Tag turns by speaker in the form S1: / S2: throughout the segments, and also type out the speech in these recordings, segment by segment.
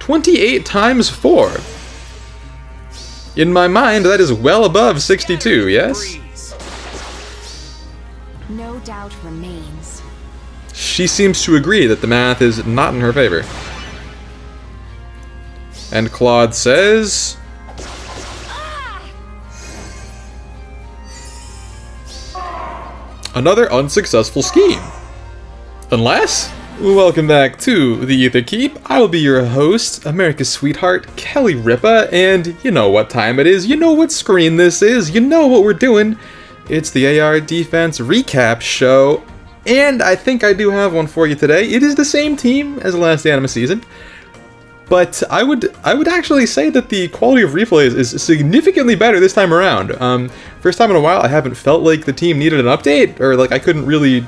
S1: 28 times 4. In my mind, that is well above 62, yes?
S2: No doubt remains.
S1: She seems to agree that the math is not in her favor. And Claude says... another unsuccessful scheme. Unless... Welcome back to the Aether Keep. I will be your host, America's sweetheart, Kelly Ripa, and you know what time it is, you know what screen this is, you know what we're doing. It's the AR Defense Recap Show, and I think I do have one for you today. It is the same team as the last Anima season, but I would actually say that the quality of replays is significantly better this time around. First time in a while I haven't felt like the team needed an update, or like I couldn't really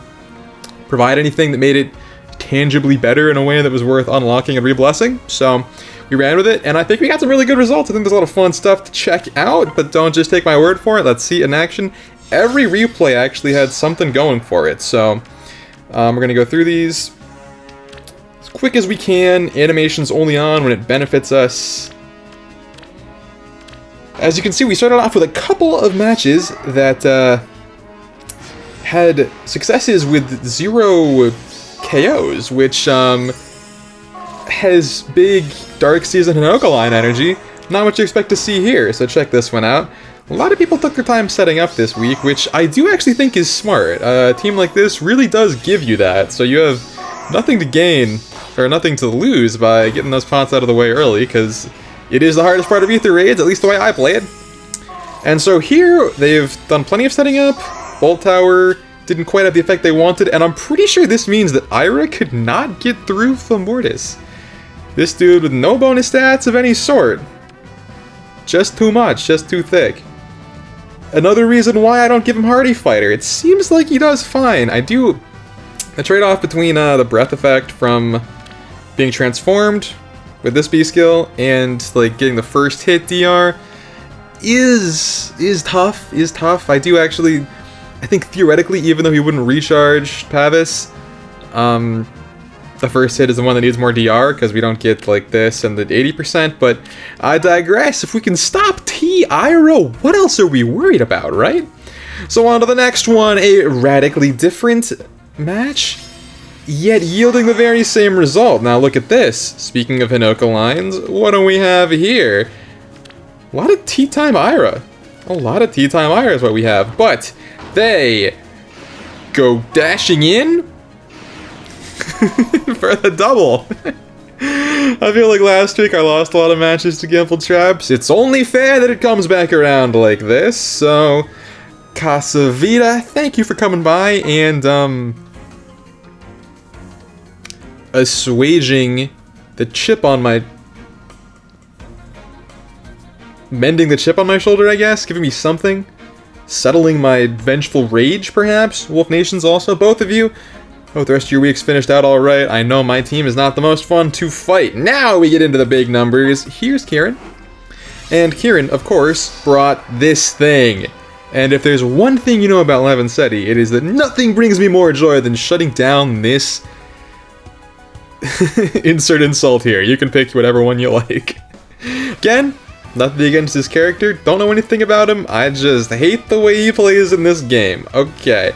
S1: provide anything that made it tangibly better in a way that was worth unlocking and reblessing. So we ran with it, and I think we got some really good results. I think there's a lot of fun stuff to check out, but don't just take my word for it. Let's see it in action. Every replay actually had something going for it, so we're going to go through these as quick as we can. Animation's only on when it benefits us. As you can see, we started off with a couple of matches that had successes with 0 KOs, which has big Dark Season Hinoka line energy. Not what you expect to see here, so check this one out. A lot of people took their time setting up this week, which I do actually think is smart. A team like this really does give you that, so you have nothing to gain, or nothing to lose by getting those pots out of the way early, because it is the hardest part of Aether raids, at least the way I play it. And so here, they've done plenty of setting up. Bolt Tower didn't quite have the effect they wanted, and I'm pretty sure this means that Ira could not get through Flamortis. This dude with no bonus stats of any sort. Just too much, just too thick. Another reason why I don't give him Hardy Fighter. It seems like he does fine. The trade-off between the breath effect from being transformed with this B skill and like getting the first hit DR is tough. I do actually, I think theoretically, even though he wouldn't recharge Pavis, the first hit is the one that needs more DR, because we don't get like this and the 80%, but I digress. If we can stop T-Ira, what else are we worried about, right? So on to the next one, a radically different match, yet yielding the very same result. Now look at this. Speaking of Hinoka lines, what do we have here? A lot of T-Time Ira. A lot of T-Time Ira is what we have, but they go dashing in for the double. I feel like last week I lost a lot of matches to Gimple Traps. It's only fair that it comes back around like this, so Casavita, thank you for coming by and assuaging the chip on my... mending the chip on my shoulder, I guess? Giving me something? Settling my vengeful rage, perhaps? Wolf Nations also, both of you. Hope the rest of your week's finished out alright. I know my team is not the most fun to fight. Now we get into the big numbers. Here's Kieran. And Kieran, of course, brought this thing. And if there's one thing you know about Lavancetti, it is that nothing brings me more joy than shutting down this... insert insult here. You can pick whatever one you like. Again, nothing against his character. Don't know anything about him. I just hate the way he plays in this game. Okay.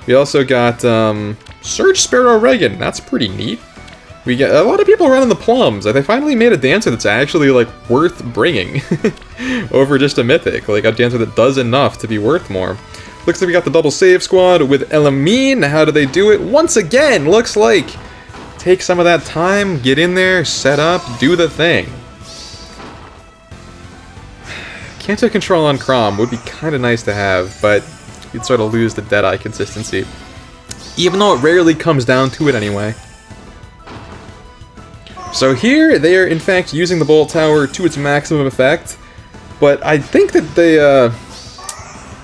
S1: We also got, Surge Sparrow Reagan. That's pretty neat. We get a lot of people running the plums. They finally made a dancer that's actually, like, worth bringing over just a mythic. Like, a dancer that does enough to be worth more. Looks like we got the double save squad with Elamine. How do they do it? Once again, looks like take some of that time, get in there, set up, do the thing. Canto control on Crom would be kind of nice to have, but you'd sort of lose the Deadeye consistency. Even though it rarely comes down to it anyway. So here, they are in fact using the Bolt Tower to its maximum effect, but I think that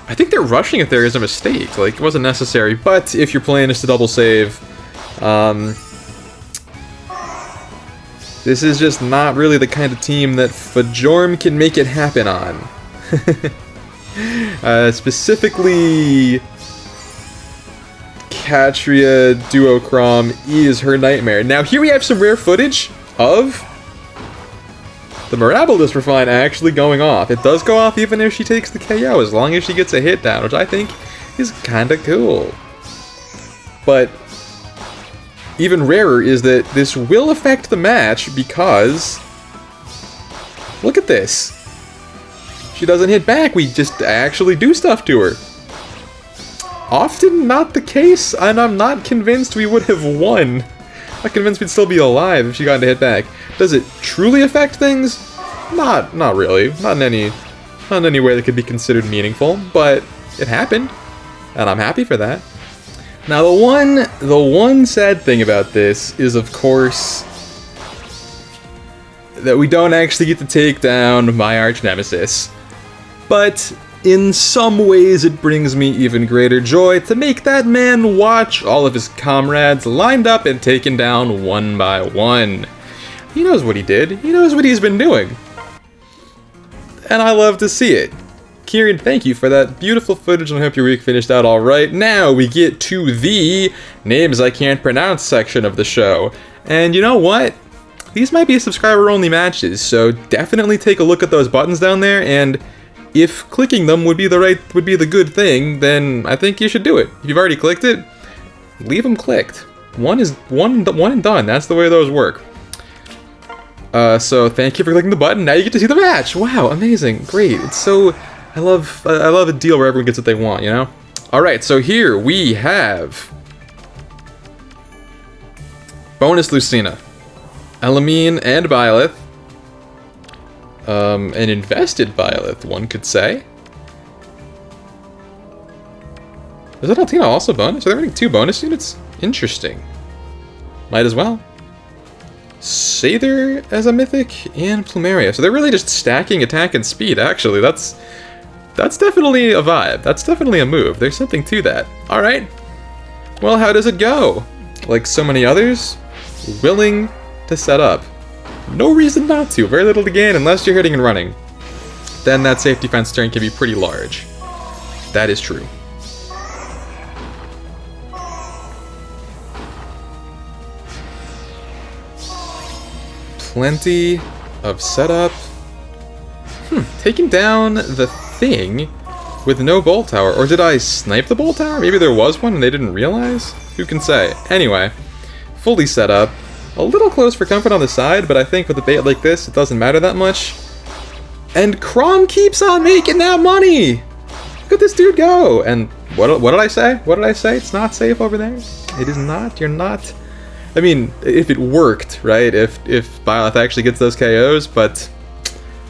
S1: I think they're rushing it there is a mistake. Like, it wasn't necessary, but if your plan is to double save, this is just not really the kind of team that Fajorm can make it happen on. Specifically, Katria Duocrom is her nightmare. Now here we have some rare footage of The Marabis for fine actually going off. It does go off even if she takes the KO, as long as she gets a hit down, which I think is kinda cool. But even rarer is that this will affect the match because... look at this. She doesn't hit back, we just actually do stuff to her. Often not the case, and I'm not convinced we would have won. I'm convinced we'd still be alive if she got to hit back. Does it truly affect things? Not really. Not in any way that could be considered meaningful, but it happened, and I'm happy for that. Now the one sad thing about this is, of course, that we don't actually get to take down my arch nemesis. But in some ways it brings me even greater joy to make that man watch all of his comrades lined up and taken down one by one. He knows what he did. He knows what he's been doing. And I love to see it. Kieran, thank you for that beautiful footage, and I hope your week finished out alright. Now we get to the names I can't pronounce section of the show. And you know what? These might be subscriber-only matches, so definitely take a look at those buttons down there, and if clicking them would be the good thing, then I think you should do it. If you've already clicked it, leave them clicked. One and done. That's the way those work. So thank you for clicking the button. Now you get to see the match. Wow, amazing, great. It's so I love a deal where everyone gets what they want, you know. All right, so here we have bonus Lucina, Elamine, and Byleth. An invested Byleth, one could say. Is that Altina also bonus? Are they running 2 bonus units? Interesting. Might as well. Aether as a mythic, and Plumeria. So they're really just stacking attack and speed, actually. That's definitely a vibe. That's definitely a move. There's something to that. Alright. Well, how does it go? Like so many others, willing to set up. No reason not to. Very little to gain unless you're hitting and running. Then that safety fence turn can be pretty large. That is true. Plenty of setup. Taking down the thing with no bolt tower. Or did I snipe the bolt tower? Maybe there was one and they didn't realize? Who can say? Anyway, fully set up. A little close for comfort on the side, but I think with a bait like this, it doesn't matter that much. And Crom keeps on making that money! Look at this dude go! And what did I say? What did I say? It's not safe over there? It is not? You're not? I mean, if it worked, right? If Byleth actually gets those KOs, but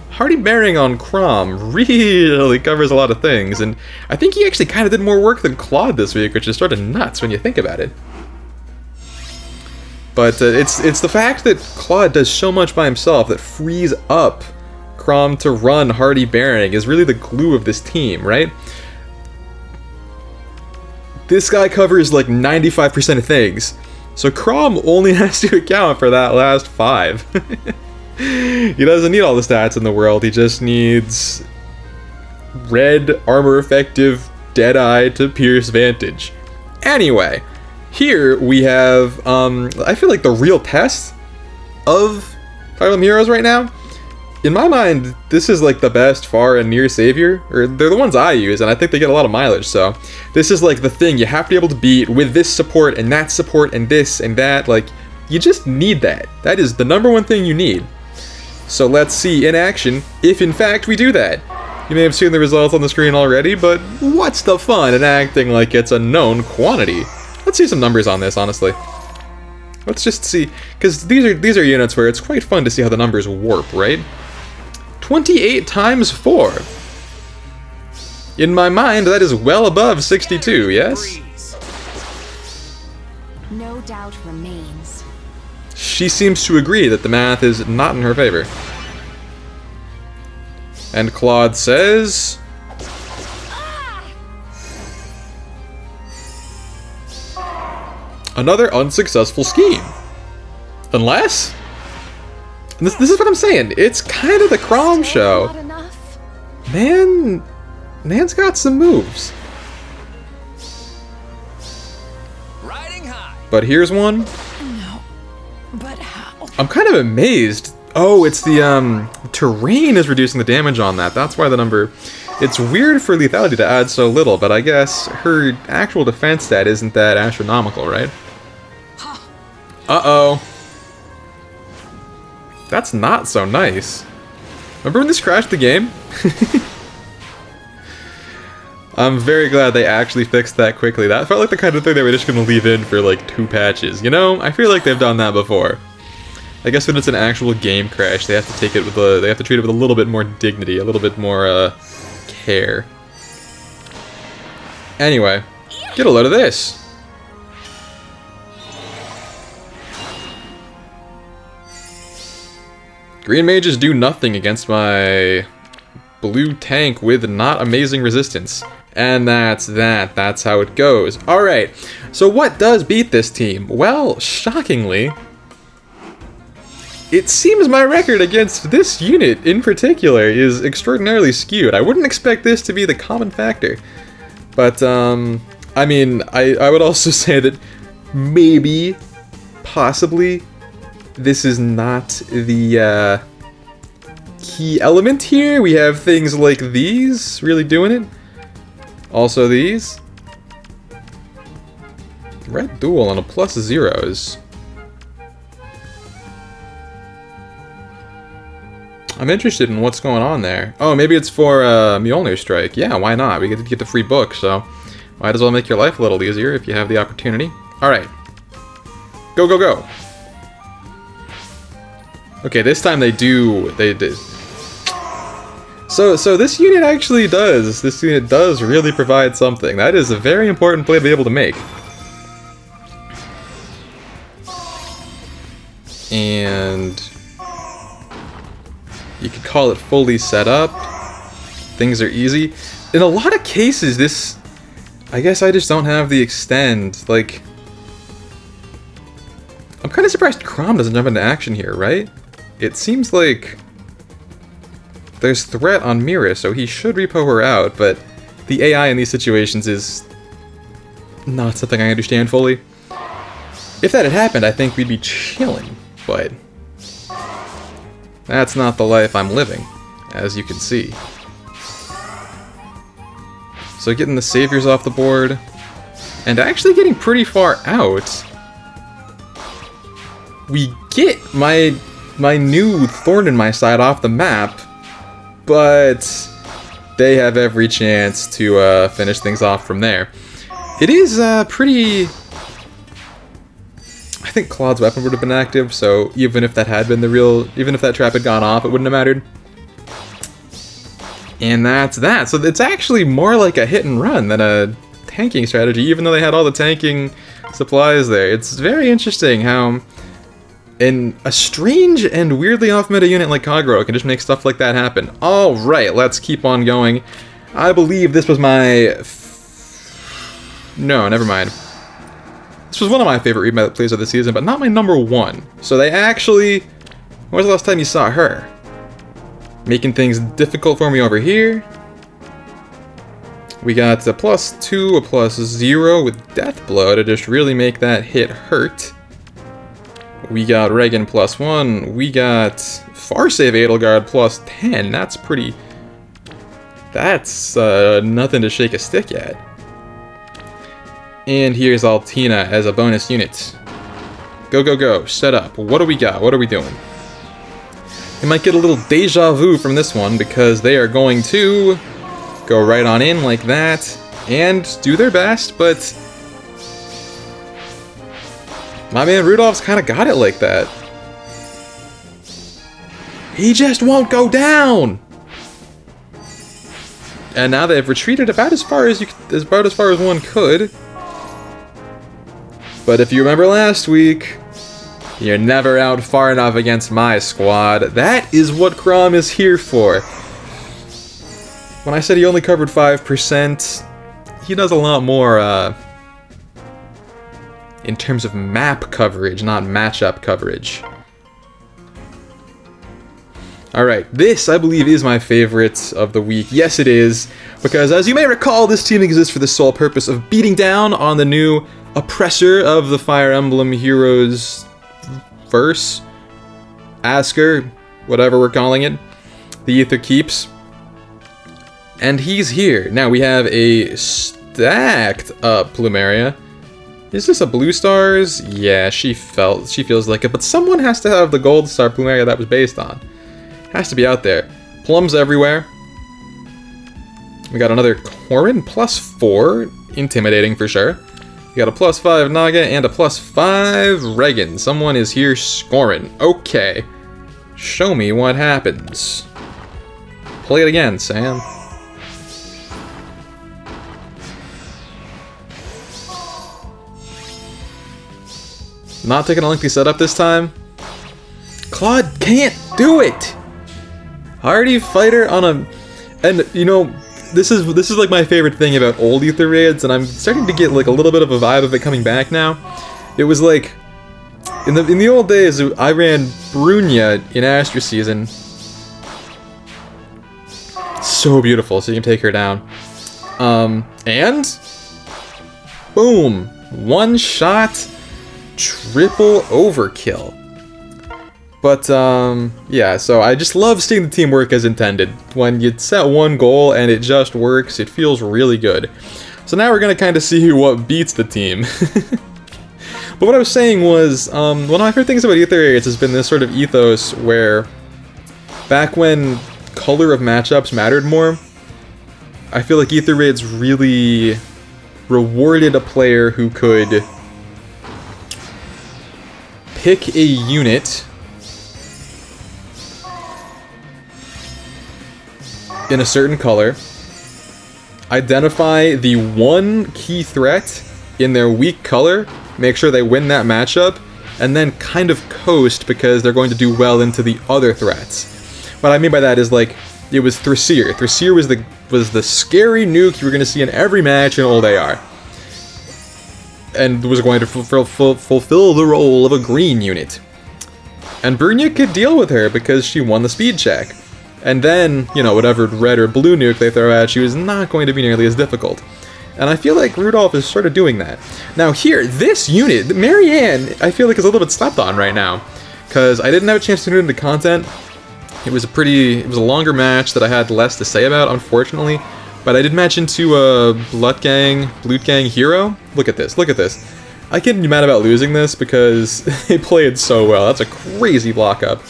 S1: Hardy bearing on Crom really covers a lot of things, and I think he actually kind of did more work than Claude this week, which is sort of nuts when you think about it. But it's the fact that Claude does so much by himself that frees up Crom to run Hardy bearing is really the glue of this team, right? This guy covers like 95% of things, so Crom only has to account for that last 5. He doesn't need all the stats in the world, he just needs red, armor effective, Deadeye to Pierce Vantage. Anyway, here we have, I feel like the real test of Fire Emblem Heroes right now. In my mind, this is like the best far and near savior, or they're the ones I use, and I think they get a lot of mileage, so this is like the thing you have to be able to beat with this support and this and that. Like, you just need that. That is the #1 thing you need. So let's see in action if in fact we do that. You may have seen the results on the screen already, but what's the fun in acting like it's a known quantity? Let's see some numbers on this, honestly. Let's just see, because these are units where it's quite fun to see how the numbers warp, right? 28 times 4. In my mind, that is well above 62, yes?
S2: No doubt remains.
S1: She seems to agree that the math is not in her favor. And Claude says... another unsuccessful scheme. Unless... This is what I'm saying. It's kind of the Crom show. Man's got some moves. But here's one.
S2: No, but how?
S1: I'm kind of amazed Oh, it's the terrain is reducing the damage on that. That's why the number... It's weird for lethality to add so little, but I guess her actual defense stat isn't that astronomical, right? Uh-oh. That's not so nice. Remember when this crashed the game? I'm very glad they actually fixed that quickly. That felt like the kind of thing they were just going to leave in for like 2 patches. You know, I feel like they've done that before. I guess when it's an actual game crash, they have to take it with they have to treat it with a little bit more dignity, a little bit more care. Anyway, get a load of this. Green mages do nothing against my blue tank with not amazing resistance. And that's that. That's how it goes. Alright, so what does beat this team? Well, shockingly, it seems my record against this unit in particular is extraordinarily skewed. I wouldn't expect this to be the common factor. But, I mean, I would also say that maybe, possibly, this is not the key element here. We have things like these really doing it. Also these. Red duel on a +0 is... I'm interested in what's going on there. Oh, maybe it's for Mjolnir Strike. Yeah, why not? We get the free book, so might as well make your life a little easier if you have the opportunity. Alright. Go, go, go. Okay, this time they did. So this unit actually does. This unit does really provide something. That is a very important play to be able to make. And you could call it fully set up. Things are easy. In a lot of cases, this... I guess I just don't have the extend. Like... I'm kind of surprised Chrom doesn't jump into action here, right? It seems like... there's threat on Mira, so he should repo her out, but the AI in these situations is not something I understand fully. If that had happened, I think we'd be chilling, but that's not the life I'm living, as you can see. So getting the saviors off the board, and actually getting pretty far out, we get my new thorn in my side off the map, but they have every chance to finish things off from there. It is pretty... I think Claude's weapon would have been active, so even if that had been the real... even if that trap had gone off, it wouldn't have mattered. And that's that. So it's actually more like a hit and run than a tanking strategy, even though they had all the tanking supplies there. It's very interesting how... in a strange and weirdly off-meta unit like Kagero can just make stuff like that happen. Alright, let's keep on going. I believe this was my... no, never mind. This was one of my favorite remap plays of the season, but not my #1. So they actually... when was the last time you saw her? Making things difficult for me over here. We got a +2, a +0 with Death Blow to just really make that hit hurt. We got Regan +1. We got Farsave Edelgard +10. That's pretty... that's nothing to shake a stick at. And here's Altina as a bonus unit. Go, go, go. Set up. What do we got? What are we doing? We might get a little deja vu from this one because they are going to go right on in like that and do their best, but... my man Rudolph's kind of got it like that. He just won't go down! And now they've retreated about as far as one could. But if you remember last week, you're never out far enough against my squad. That is what Chrom is here for. When I said he only covered 5%, he does a lot more, in terms of map coverage, not matchup coverage. Alright, this, I believe, is my favorite of the week. Yes, it is, because as you may recall, this team exists for the sole purpose of beating down on the new oppressor of the Fire Emblem Heroes verse, Asker. whatever we're calling it. The Aether keeps. And he's here. Now we have a stacked up Plumeria. Is this a blue stars? Yeah, she feels like it, but someone has to have the gold star Plumeria that was based on. Has to be out there. Plums everywhere. We got another Corin, +4. Intimidating for sure. We got a +5 Naga and a +5 Regan. Someone is here scoring. Okay. Show me what happens. Play it again, Sam. Not taking a lengthy setup this time. Claude can't do it! Hardy fighter on a... And, you know, this is like my favorite thing about old Aether raids, and I'm starting to get like a little bit of a vibe of it coming back now. It was like... In the old days, I ran Brunya in Astra season. So beautiful, so you can take her down. And... Boom! One shot... Triple overkill. But, yeah, so I just love seeing the team work as intended. When you set one goal and it just works, it feels really good. So now we're gonna kind of see what beats the team. But what I was saying was, one of my favorite things about Aether raids has been this sort of ethos where, back when color of matchups mattered more, I feel like Aether raids really rewarded a player who could pick a unit in a certain color, identify the one key threat in their weak color, make sure they win that matchup, and then kind of coast because they're going to do well into the other threats. What I mean by that is, like, it was Thrasier. Thrasier was the scary nuke you were going to see in every match in old AR. And was going to fulfill the role of a green unit. And Brunya could deal with her because she won the speed check. And then, you know, whatever red or blue nuke they throw at you is not going to be nearly as difficult. And I feel like Rudolph is sort of doing that. Now here, this unit, Marianne, I feel like is a little bit slept on right now. Because I didn't have a chance to do it into content. It was a longer match that I had less to say about, unfortunately. But I did match into Blood Gang Hero. Look at this, look at this. I can't be mad about losing this because they played so well. That's a crazy block up.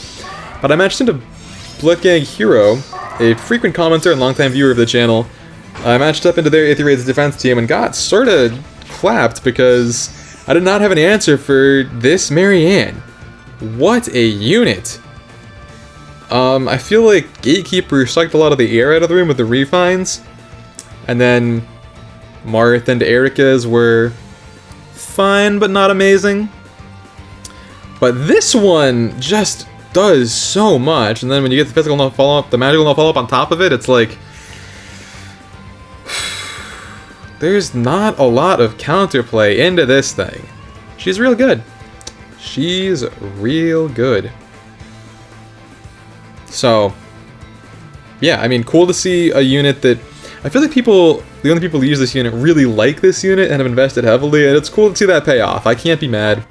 S1: But I matched into Blood Gang Hero, a frequent commenter and longtime viewer of the channel. I matched up into their Aether Raids defense team and got sort of clapped because I did not have an answer for this Marianne. What a unit! I feel like Gatekeeper sucked a lot of the air out of the room with the refines. And then Marth and Erica's were fine, but not amazing. But this one just does so much, and then when you get the physical no follow-up, the magical no follow-up on top of it, it's like... There's not a lot of counterplay into this thing. She's real good. She's real good. So, yeah, I mean, cool to see a unit that... I feel like the only people who use this unit really like this unit and have invested heavily, and it's cool to see that pay off. I can't be mad,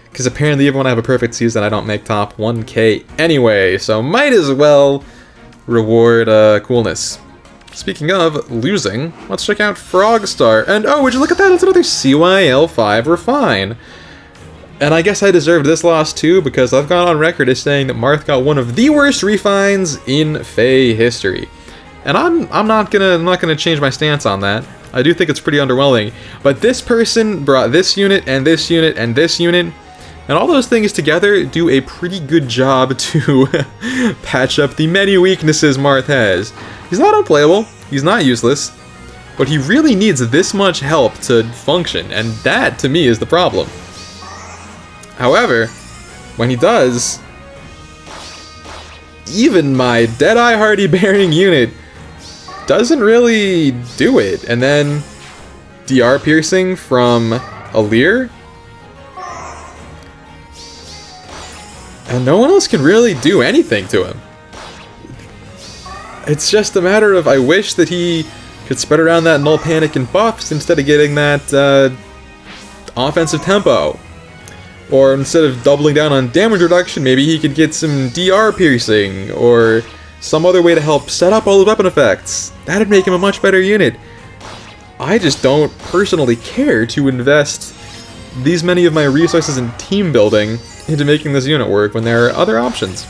S1: because apparently even when I have a perfect season, I don't make top 1k anyway, so might as well reward coolness. Speaking of losing, let's check out Frogstar, and oh, would you look at that, it's another CYL5 Refine. And I guess I deserved this loss too, because I've gone on record as saying that Marth got one of the worst refines in FEH history. And I'm not gonna change my stance on that. I do think it's pretty underwhelming. But this person brought this unit and this unit and this unit, and all those things together do a pretty good job to patch up the many weaknesses Marth has. He's not unplayable, he's not useless, but he really needs this much help to function, and that to me is the problem. However, when he does, even my Deadeye Hardy Bearing unit doesn't really do it. And then DR Piercing from Alir, and no one else can really do anything to him. It's just a matter of I wish that he could spread around that null panic and buffs instead of getting that offensive tempo. Or instead of doubling down on damage reduction, maybe he could get some DR piercing, or some other way to help set up all the weapon effects. That'd make him a much better unit. I just don't personally care to invest these many of my resources in team building into making this unit work when there are other options.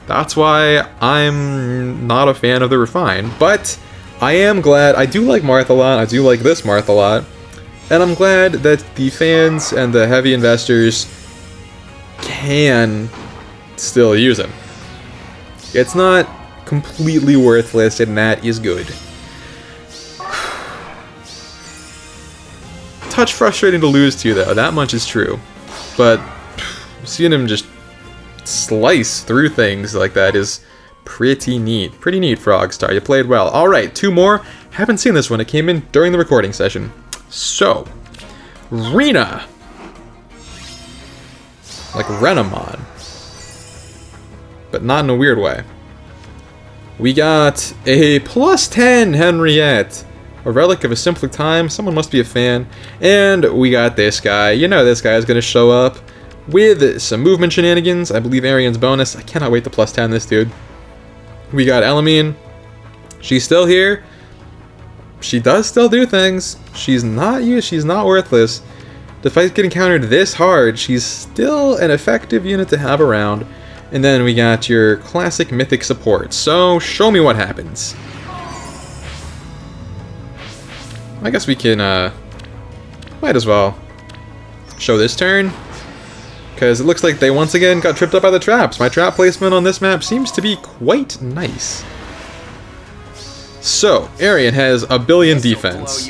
S1: That's why I'm not a fan of the Refine, but I am glad. I do like Marth a lot, I do like this Marth a lot, and I'm glad that the fans and the heavy investors can still use him. It's not completely worthless, and that is good. Touch frustrating to lose to, though, that much is true. But seeing him just slice through things like that is pretty neat. Pretty neat, Frogstar. You played well. Alright, 2 more. Haven't seen this one. It came in during the recording session. So, Rena. Like Renamon. But not in a weird way. We got a +10 Henriette. A relic of a simpler time. Someone must be a fan. And we got this guy. You know this guy is going to show up with some movement shenanigans. I believe Arian's bonus. I cannot wait to +10 this dude. We got Elamine. She's still here. She does still do things. She's not used. She's not worthless. Despite getting countered this hard, she's still an effective unit to have around. And then we got your classic mythic support. So show me what happens. I guess we can, might as well show this turn, because it looks like they once again got tripped up by the traps. My trap placement on this map seems to be quite nice. So, Arian has a billion defense,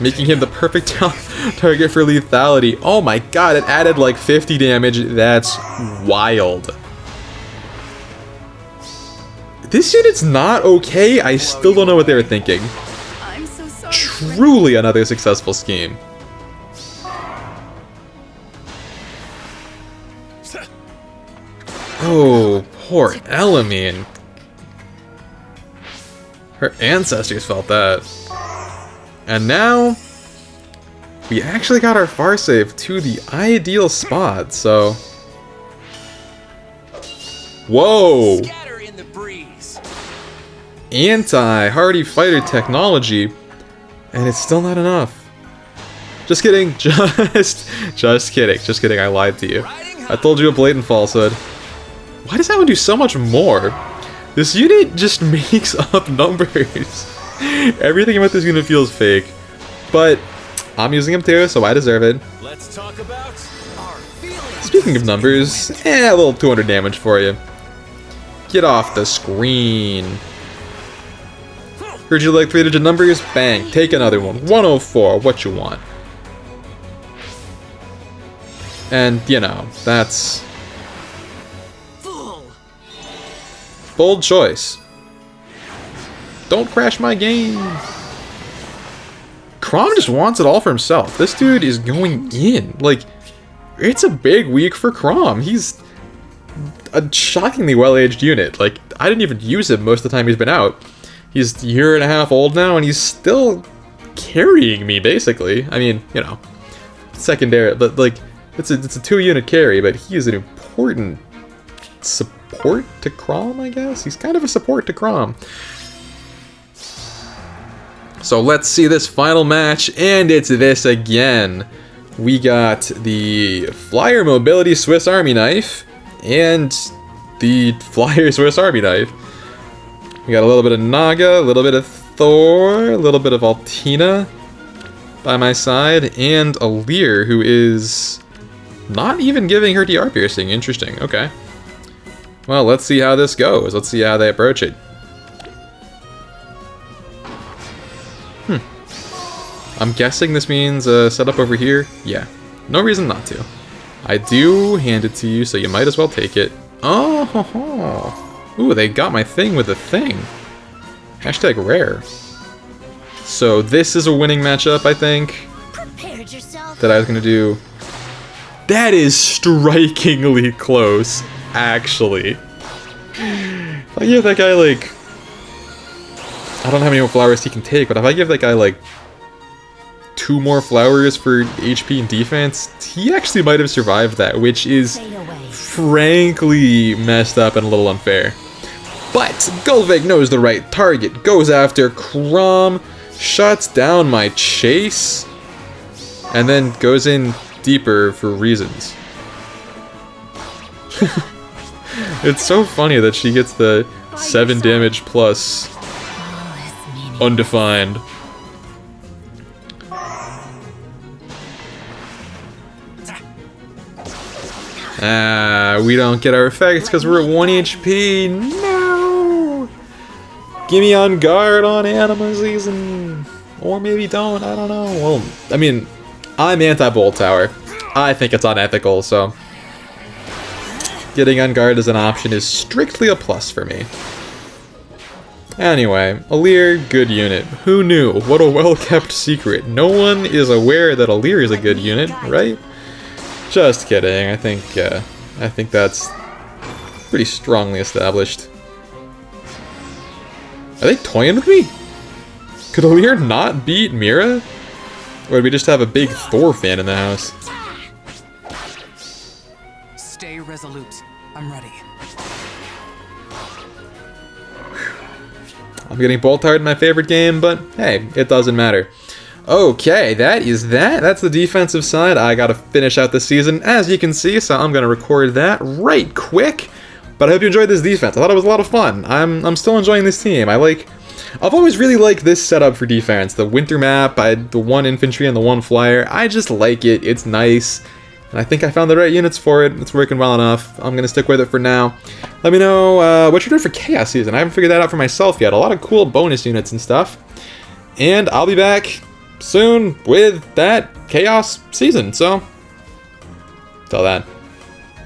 S1: making him the perfect target for lethality. Oh my god, it added like 50 damage. That's wild. This unit's not okay. I still don't know what they were thinking. Truly another successful scheme. Oh, poor Elamine. Her ancestors felt that. And now, we actually got our far save to the ideal spot, so... Whoa! Anti-hardy fighter technology. And it's still not enough. Just kidding. Just kidding. I lied to you. I told you a blatant falsehood. Why does that one do so much more? This unit just makes up numbers. Everything about this unit feels fake. But I'm using him too, so I deserve it.
S3: Let's talk about our feelings.
S1: Speaking of numbers, a little 200 damage for you. Get off the screen. Heard you like 3-digit numbers? Bang, take another one. 104, what you want. And, you know, that's... bold choice. Don't crash my game. Crom just wants it all for himself. This dude is going in. Like, it's a big week for Crom. He's a shockingly well-aged unit. Like, I didn't even use him most of the time he's been out. He's a year and a half old now, and he's still carrying me, basically. I mean, you know, secondary, but like, it's a 2-unit carry, but he is an important support to Crom, I guess? He's kind of a support to Crom. So let's see this final match, and it's this again. We got the Flyer Mobility Swiss Army Knife, and the Flyer Swiss Army Knife. We got a little bit of Naga, a little bit of Thor, a little bit of Altina by my side, and a Lear, who is not even giving her DR piercing. Interesting, okay. Well, let's see how this goes. Let's see how they approach it. I'm guessing this means setup over here. Yeah, no reason not to. I do hand it to you, so you might as well take it. Oh, ho, ho. Ooh, they got my thing with a thing. Hashtag rare. So this is a winning matchup, I think.
S2: Prepared yourself.
S1: That I was gonna do. That is strikingly close, actually. If I give that guy like, I don't know how many more flowers he can take, but if I give that guy like 2 more flowers for HP and defense, he actually might have survived that, which is frankly messed up and a little unfair. But Gullveig knows the right target, goes after Chrom, shuts down my chase, and then goes in deeper for reasons. It's so funny that she gets the 7 damage plus undefined. We don't get our effects because we're at 1 HP. No! Give me on guard on Anima Season. Or maybe don't, I don't know. Well, I mean, I'm anti-Bolt Tower. I think it's unethical, so getting on guard as an option is strictly a plus for me. Anyway, Alear, good unit. Who knew? What a well-kept secret. No one is aware that Alear is a good unit, right? Just kidding. I think that's pretty strongly established. Are they toying with me? Could Alear not beat Mira? Or did we just have a big Thor fan in the house?
S3: Stay resolute. I'm ready.
S1: I'm getting Bolt Hard in my favorite game, but hey, it doesn't matter. Okay, that is that. That's the defensive side. I gotta finish out the season, as you can see, so I'm gonna record that right quick. But I hope you enjoyed this defense. I thought it was a lot of fun. I'm still enjoying this team. I've always really liked this setup for defense. The winter map, the 1 infantry and the 1 flyer. I just like it. It's nice. And I think I found the right units for it. It's working well enough. I'm gonna stick with it for now. Let me know what you're doing for Chaos Season. I haven't figured that out for myself yet. A lot of cool bonus units and stuff. And I'll be back soon with that Chaos Season. So, till then.